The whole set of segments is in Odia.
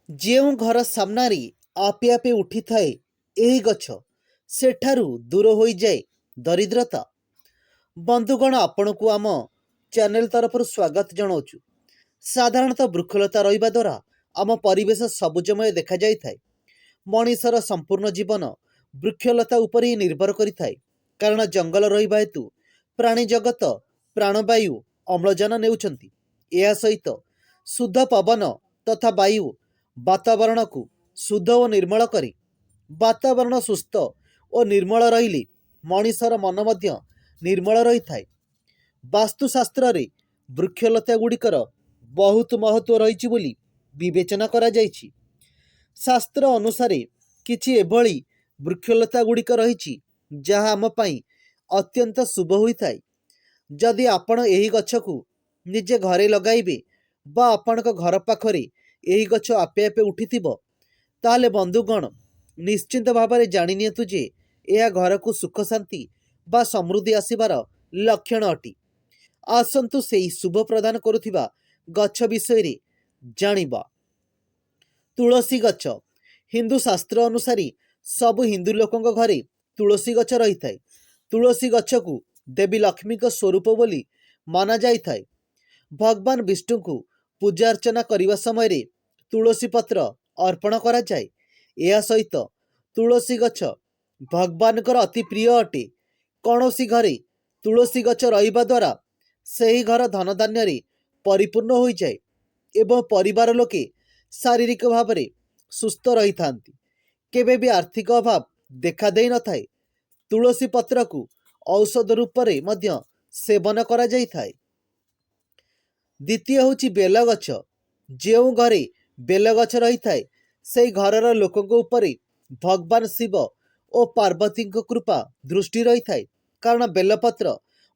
ଯେଉଁ ଘର ସାମ୍ନାରେ ଆପେ ଆପେ ଉଠିଥାଏ ଏହି ଗଛ, ସେଠାରୁ ଦୂର ହୋଇଯାଏ ଦରିଦ୍ରତା। ବନ୍ଧୁଗଣ, ଆପଣଙ୍କୁ ଆମ ଚ୍ୟାନେଲ ତରଫରୁ ସ୍ୱାଗତ ଜଣାଉଛୁ। ସାଧାରଣତଃ ବୃକ୍ଷଲତା ରହିବା ଦ୍ୱାରା ଆମ ପରିବେଶ ସବୁଜମୟ ଦେଖାଯାଇଥାଏ। ମଣିଷର ସମ୍ପୂର୍ଣ୍ଣ ଜୀବନ ବୃକ୍ଷଲତା ଉପରେ ହିଁ ନିର୍ଭର କରିଥାଏ। କାରଣ ଜଙ୍ଗଲ ରହିବା ହେତୁ ପ୍ରାଣୀ ଜଗତ ପ୍ରାଣବାୟୁ ଅମ୍ଳଜାନ ନେଉଛନ୍ତି। ଏହା ସହିତ ଶୁଦ୍ଧ ପବନ ତଥା ବାୟୁ ବାତାବରଣକୁ ଶୁଦ୍ଧ ଓ ନିର୍ମଳ କରେ। ବାତାବରଣ ସୁସ୍ଥ ଓ ନିର୍ମଳ ରହିଲେ ମଣିଷର ମନ ମଧ୍ୟ ନିର୍ମଳ ରହିଥାଏ। ବାସ୍ତୁଶାସ୍ତ୍ରରେ ବୃକ୍ଷଲତା ଗୁଡ଼ିକର ବହୁତ ମହତ୍ଵ ରହିଛି ବୋଲି ବିବେଚନା କରାଯାଇଛି। ଶାସ୍ତ୍ର ଅନୁସାରେ କିଛି ଏଭଳି ବୃକ୍ଷଲତା ଗୁଡ଼ିକ ରହିଛି ଯାହା ଆମ ପାଇଁ ଅତ୍ୟନ୍ତ ଶୁଭ ହୋଇଥାଏ। ଯଦି ଆପଣ ଏହି ଗଛକୁ ନିଜେ ଘରେ ଲଗାଇବେ ବା ଆପଣଙ୍କ ଘର ପାଖରେ ଏହି ଗଛ ଆପେ ଆପେ ଉଠିଥିବ, ତାହେଲେ ବନ୍ଧୁଗଣ ନିଶ୍ଚିନ୍ତ ଭାବରେ ଜାଣିନିଅନ୍ତୁ ଯେ ଏହା ଘରକୁ ସୁଖ ଶାନ୍ତି ବା ସମୃଦ୍ଧି ଆସିବାର ଲକ୍ଷଣ ଅଟେ। ଆସନ୍ତୁ ସେହି ଶୁଭ ପ୍ରଦାନ କରୁଥିବା ଗଛ ବିଷୟରେ ଜାଣିବା। ତୁଳସୀ ଗଛ। ହିନ୍ଦୁ ଶାସ୍ତ୍ର ଅନୁସାରେ ସବୁ ହିନ୍ଦୁ ଲୋକଙ୍କ ଘରେ ତୁଳସୀ ଗଛ ରହିଥାଏ। ତୁଳସୀ ଗଛକୁ ଦେବୀ ଲକ୍ଷ୍ମୀଙ୍କ ସ୍ୱରୂପ ବୋଲି ମନାଯାଇଥାଏ। ଭଗବାନ ବିଷ୍ଣୁଙ୍କୁ ପୂଜା ଅର୍ଚ୍ଚନା କରିବା ସମୟରେ ତୁଳସୀ ପତ୍ର ଅର୍ପଣ କରାଯାଏ। ଏହା ସହିତ ତୁଳସୀ ଗଛ ଭଗବାନଙ୍କର ଅତି ପ୍ରିୟ ଅଟେ। କୌଣସି ଘରେ ତୁଳସୀ ଗଛ ରହିବା ଦ୍ୱାରା ସେହି ଘର ଧନଧାନ୍ୟରେ ପରିପୂର୍ଣ୍ଣ ହୋଇଯାଏ ଏବଂ ପରିବାର ଲୋକେ ଶାରୀରିକ ଭାବରେ ସୁସ୍ଥ ରହିଥାନ୍ତି। କେବେ ବି ଆର୍ଥିକ ଅଭାବ ଦେଖାଦେଇନଥାଏ। ତୁଳସୀ ପତ୍ରକୁ ଔଷଧ ରୂପରେ ମଧ୍ୟ ସେବନ କରାଯାଇଥାଏ। ଦ୍ୱିତୀୟ ହେଉଛି ବେଲଗଛ। ଯେଉଁ ଘରେ ବେଲଗଛ ରହିଥାଏ ସେହି ଘରର ଲୋକଙ୍କ ଉପରେ ଭଗବାନ ଶିବ ଓ ପାର୍ବତୀଙ୍କ କୃପା ଦୃଷ୍ଟି ରହିଥାଏ। କାରଣ ବେଲପତ୍ର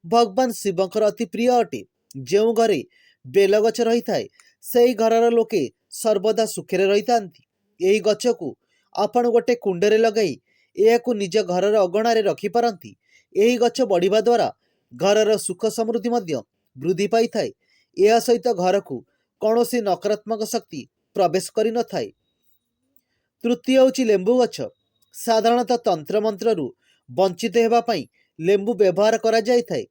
ଭଗବାନ ଶିବଙ୍କର ଅତି ପ୍ରିୟ ଅଟେ। ଯେଉଁ ଘରେ ବେଲଗଛ ରହିଥାଏ ସେହି ଘରର ଲୋକେ ସର୍ବଦା ସୁଖରେ ରହିଥାନ୍ତି। ଏହି ଗଛକୁ ଆପଣ ଗୋଟେ କୁଣ୍ଡରେ ଲଗାଇ ଏହାକୁ ନିଜ ଘରର ଅଗଣାରେ ରଖିପାରନ୍ତି। ଏହି ଗଛ ବଢ଼ିବା ଦ୍ୱାରା ଘରର ସୁଖ ସମୃଦ୍ଧି ମଧ୍ୟ ବୃଦ୍ଧି ପାଇଥାଏ। ଏହା ସହିତ ଘରକୁ କୌଣସି ନକାରାତ୍ମକ ଶକ୍ତି ପ୍ରବେଶ କରିନଥାଏ। ତୃତୀୟ ହେଉଛି ଲେମ୍ବୁ ଗଛ। ସାଧାରଣତଃ ତନ୍ତ୍ରମନ୍ତ୍ରରୁ ବଞ୍ଚିତ ହେବା ପାଇଁ ଲେମ୍ବୁ ବ୍ୟବହାର କରାଯାଇଥାଏ।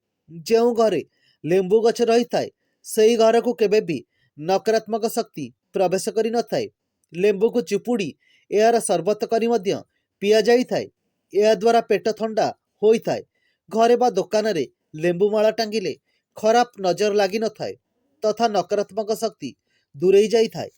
ଯେଉଁ ଘରେ ଲେମ୍ବୁ ଗଛ ରହିଥାଏ ସେହି ଘରକୁ କେବେ ବି ନକାରାତ୍ମକ ଶକ୍ତି ପ୍ରବେଶ କରିନଥାଏ। ଲେମ୍ବୁକୁ ଚିପୁଡ଼ି ଏହାର ସର୍ବତ କରି ମଧ୍ୟ ପିଆଯାଇଥାଏ। ଏହାଦ୍ୱାରା ପେଟ ଥଣ୍ଡା ହୋଇଥାଏ। ଘରେ ବା ଦୋକାନରେ ଲେମ୍ବୁ ମାଳ ଟାଙ୍ଗିଲେ ଖରାପ ନଜର ଲାଗିନଥାଏ ତଥା ନକାରାତ୍ମକ ଶକ୍ତି ଦୂରେଇ ଯାଇଥାଏ।